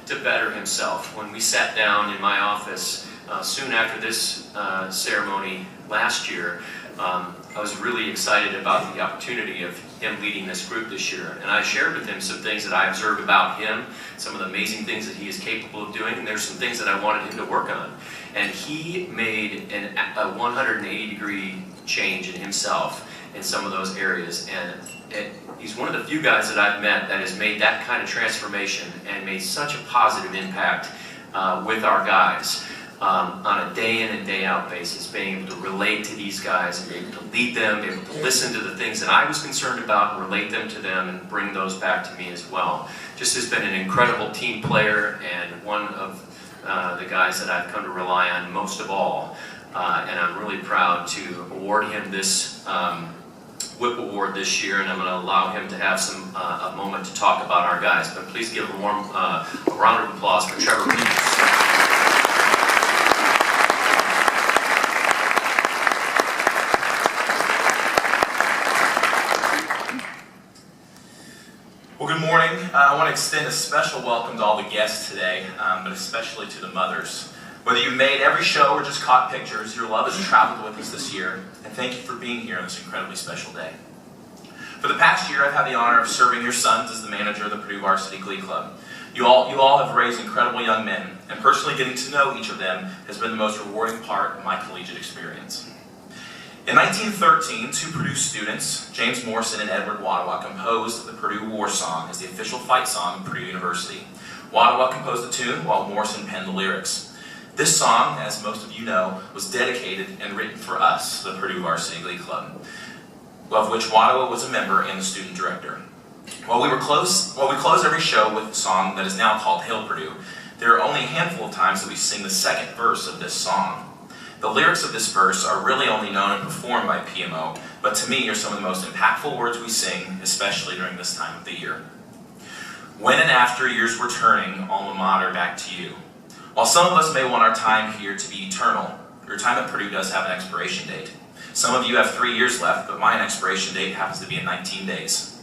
to better himself. When we sat down in my office soon after this ceremony last year, I was really excited about the opportunity of him leading this group this year. And I shared with him some things that I observed about him, some of the amazing things that he is capable of doing, and there's some things that I wanted him to work on. And he made a 180-degree change in himself in some of those areas. And he's one of the few guys that I've met that has made that kind of transformation and made such a positive impact with our guys. On a day in and day out basis, being able to relate to these guys and be able to lead them, be able to listen to the things that I was concerned about and relate them to them and bring those back to me as well. Just has been an incredible team player and one of the guys that I've come to rely on most of all. And I'm really proud to award him this WHIP award this year, and I'm going to allow him to have a moment to talk about our guys. But please give a warm a round of applause for Trevor. Well, good morning. I want to extend a special welcome to all the guests today, but especially to the mothers. Whether you made every show or just caught pictures, your love has traveled with us this year, and thank you for being here on this incredibly special day. For the past year, I've had the honor of serving your sons as the manager of the Purdue Varsity Glee Club. You all have raised incredible young men, and personally getting to know each of them has been the most rewarding part of my collegiate experience. In 1913, two Purdue students, James Morrison and Edward Wattawa, composed the Purdue War Song as the official fight song of Purdue University. Wattawa composed the tune while Morrison penned the lyrics. This song, as most of you know, was dedicated and written for us, the Purdue Varsity Glee Club, of which Wattawa was a member and the student director. While we close every show with a song that is now called Hail Purdue, there are only a handful of times that we sing the second verse of this song. The lyrics of this verse are really only known and performed by PMO, but to me are some of the most impactful words we sing, especially during this time of the year. When and after years were turning, alma mater back to you. While some of us may want our time here to be eternal, your time at Purdue does have an expiration date. Some of you have 3 years left, but my expiration date happens to be in 19 days.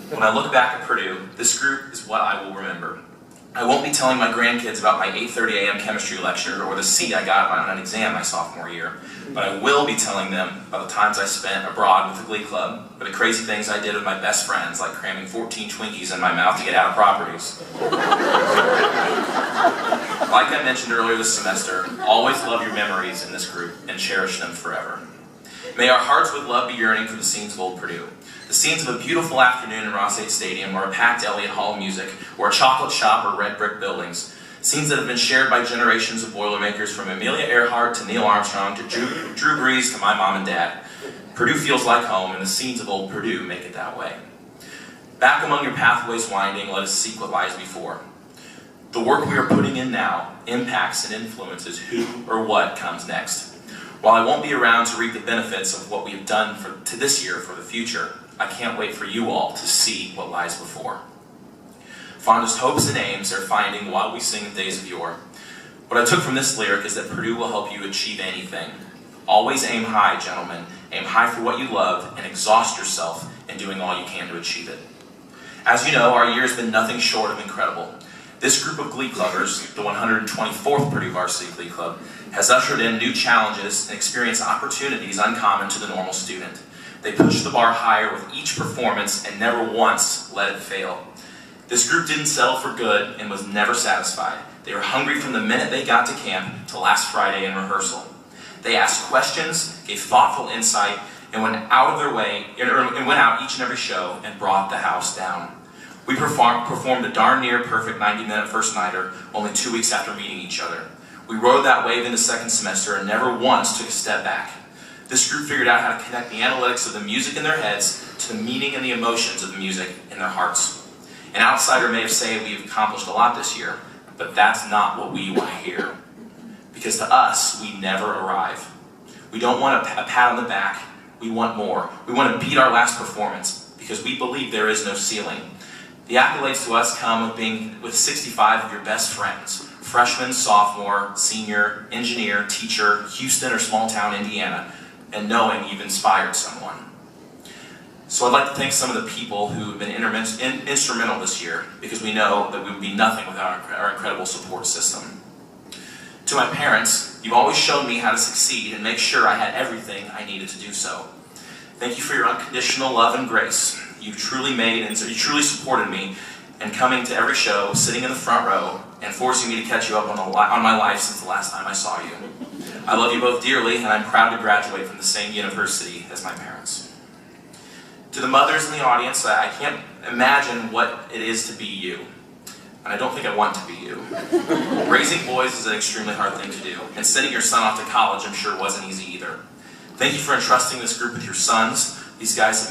When I look back at Purdue, this group is what I will remember. I won't be telling my grandkids about my 8:30 a.m. chemistry lecture or the C I got on an exam my sophomore year, but I will be telling them about the times I spent abroad with the Glee Club, or the crazy things I did with my best friends, like cramming 14 Twinkies in my mouth to get out of properties. Like I mentioned earlier this semester, always love your memories in this group and cherish them forever. May our hearts with love be yearning for the scenes of old Purdue. The scenes of a beautiful afternoon in Ross 8 Stadium, or a packed Elliott Hall of Music, or a chocolate shop or red brick buildings. Scenes that have been shared by generations of Boilermakers, from Amelia Earhart to Neil Armstrong to Drew Brees to my mom and dad. Purdue feels like home, and the scenes of old Purdue make it that way. Back among your pathways winding, let us seek what lies before. The work we are putting in now impacts and influences who or what comes next. While I won't be around to reap the benefits of what we have done to this year for the future, I can't wait for you all to see what lies before. Fondest hopes and aims are finding while we sing the days of yore. What I took from this lyric is that Purdue will help you achieve anything. Always aim high, gentlemen. Aim high for what you love and exhaust yourself in doing all you can to achieve it. As you know, our year has been nothing short of incredible. This group of Glee Clubbers, the 124th Purdue Varsity Glee Club, has ushered in new challenges and experienced opportunities uncommon to the normal student. They pushed the bar higher with each performance and never once let it fail. This group didn't settle for good and was never satisfied. They were hungry from the minute they got to camp to last Friday in rehearsal. They asked questions, gave thoughtful insight, and went out of their way, and went out each and every show and brought the house down. We performed a darn near perfect 90-minute first nighter only 2 weeks after meeting each other. We rode that wave into second semester and never once took a step back. This group figured out how to connect the analytics of the music in their heads to the meaning and the emotions of the music in their hearts. An outsider may have said we've accomplished a lot this year, but that's not what we want to hear. Because to us, we never arrive. We don't want a pat on the back, we want more. We want to beat our last performance, because we believe there is no ceiling. The accolades to us come with being with 65 of your best friends, freshman, sophomore, senior, engineer, teacher, Houston or small town Indiana, and knowing you've inspired someone. So I'd like to thank some of the people who have been instrumental this year, because we know that we would be nothing without our incredible support system. To my parents, you've always shown me how to succeed and make sure I had everything I needed to do so. Thank you for your unconditional love and grace. You truly supported me, and coming to every show, sitting in the front row, and forcing me to catch you up on my life since the last time I saw you. I love you both dearly, and I'm proud to graduate from the same university as my parents. To the mothers in the audience, I can't imagine what it is to be you. And I don't think I want to be you. Raising boys is an extremely hard thing to do, and sending your son off to college I'm sure wasn't easy either. Thank you for entrusting this group with your sons. These guys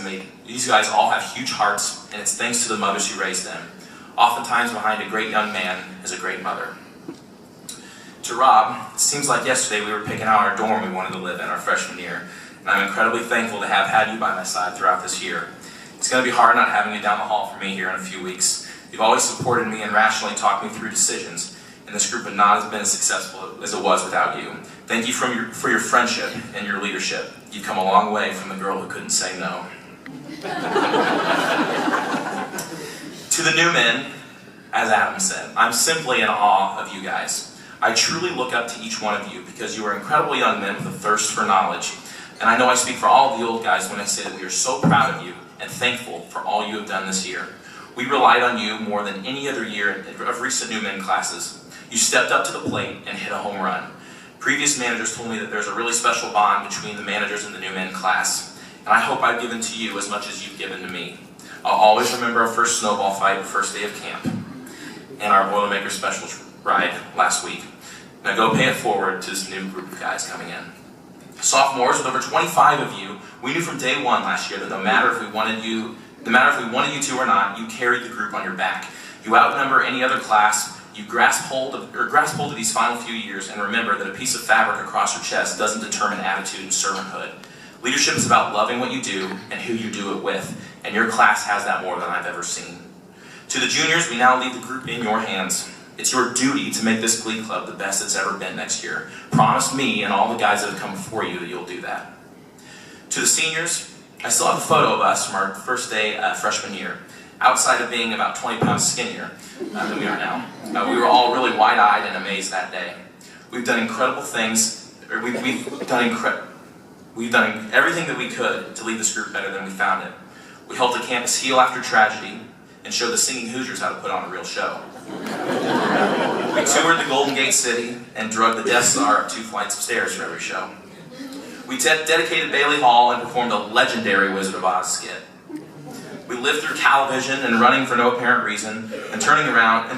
all have huge hearts, and it's thanks to the mothers who raised them. Oftentimes behind a great young man is a great mother. To Rob, it seems like yesterday we were picking out our dorm we wanted to live in our freshman year, and I'm incredibly thankful to have had you by my side throughout this year. It's going to be hard not having you down the hall for me here in a few weeks. You've always supported me and rationally talked me through decisions, and this group would not have been as successful as it was without you. Thank you for your friendship and your leadership. You've come a long way from the girl who couldn't say no. To the new men, as Adam said, I'm simply in awe of you guys. I truly look up to each one of you because you are incredible young men with a thirst for knowledge. And I know I speak for all of the old guys when I say that we are so proud of you and thankful for all you have done this year. We relied on you more than any other year of recent new men classes. You stepped up to the plate and hit a home run. Previous managers told me that there's a really special bond between the managers and the new men class, and I hope I've given to you as much as you've given to me. I'll always remember our first snowball fight the first day of camp, and our Boilermaker special ride last week. Now go pay it forward to this new group of guys coming in. Sophomores, with over 25 of you, we knew from day one last year that no matter if we wanted you to or not, you carried the group on your back. You outnumber any other class. You grasp hold of these final few years, and remember that a piece of fabric across your chest doesn't determine attitude and servanthood. Leadership is about loving what you do and who you do it with, and your class has that more than I've ever seen. To the juniors, we now leave the group in your hands. It's your duty to make this Glee Club the best it's ever been next year. Promise me and all the guys that have come before you that you'll do that. To the seniors, I still have a photo of us from our first day freshman year. Outside of being about 20 pounds skinnier than we are now, we were all really wide-eyed and amazed that day. We've done incredible things. We've done everything that we could to leave this group better than we found it. We helped the campus heal after tragedy and showed the singing Hoosiers how to put on a real show. We toured the Golden Gate City and drugged the Death Star up 2 flights of stairs for every show. We dedicated Bailey Hall and performed a legendary Wizard of Oz skit. We lived through Calavision and running for no apparent reason, and turned around to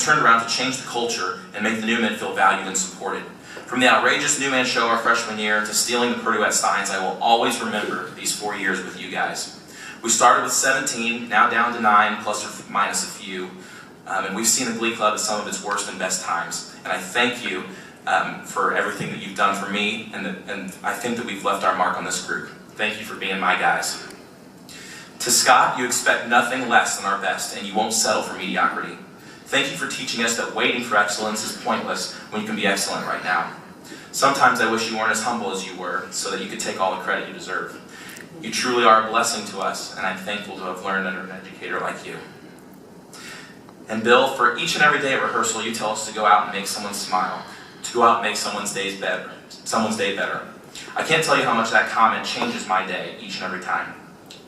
change the culture and make the new men feel valued and supported. From the outrageous new man show our freshman year to stealing the Purdue Steins, I will always remember these 4 years with you guys. We started with 17, now down to 9, plus or minus a few, and we've seen the Glee Club at some of its worst and best times. And I thank you for everything that you've done for me, and I think that we've left our mark on this group. Thank you for being my guys. To Scott, you expect nothing less than our best, and you won't settle for mediocrity. Thank you for teaching us that waiting for excellence is pointless when you can be excellent right now. Sometimes I wish you weren't as humble as you were, so that you could take all the credit you deserve. You truly are a blessing to us, and I'm thankful to have learned under an educator like you. And Bill, for each and every day at rehearsal, you tell us to go out and make someone smile, to go out and make someone's day better. I can't tell you how much that comment changes my day each and every time.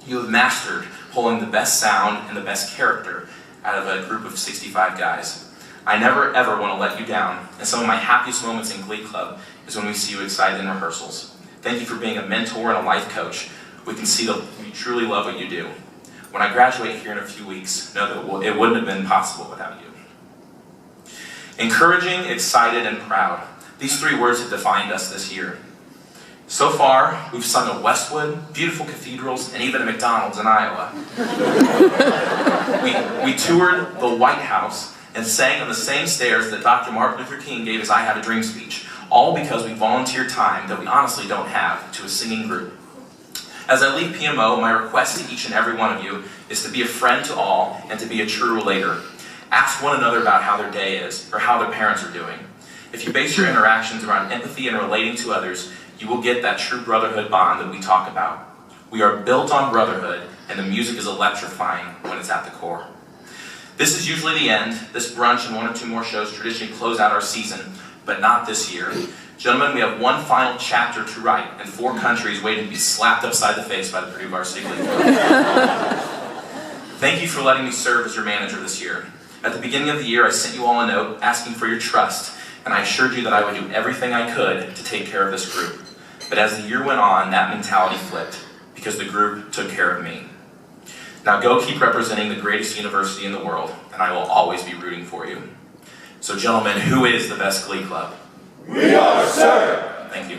You have mastered pulling the best sound and the best character out of a group of 65 guys. I never ever want to let you down, and some of my happiest moments in Glee Club is when we see you excited in rehearsals. Thank you for being a mentor and a life coach. We can see that you truly love what you do. When I graduate here in a few weeks, know that it wouldn't have been possible without you. Encouraging, excited, and proud. These 3 words have defined us this year. So far, we've sung at Westwood, beautiful cathedrals, and even at McDonald's in Iowa. We toured the White House and sang on the same stairs that Dr. Martin Luther King gave his I Have a Dream speech, all because we volunteered time that we honestly don't have to a singing group. As I leave PMO, my request to each and every one of you is to be a friend to all and to be a true relator. Ask one another about how their day is or how their parents are doing. If you base your interactions around empathy and relating to others, you will get that true brotherhood bond that we talk about. We are built on brotherhood, and the music is electrifying when it's at the core. This is usually the end. This brunch and one or two more shows traditionally close out our season, but not this year. Gentlemen, we have one final chapter to write and 4 countries waiting to be slapped upside the face by the Purdue Varsity Glee. Thank you for letting me serve as your manager this year. At the beginning of the year, I sent you all a note asking for your trust, and I assured you that I would do everything I could to take care of this group. But as the year went on, that mentality flipped, because the group took care of me. Now go keep representing the greatest university in the world, and I will always be rooting for you. So gentlemen, who is the best Glee club? We are, sir! Thank you.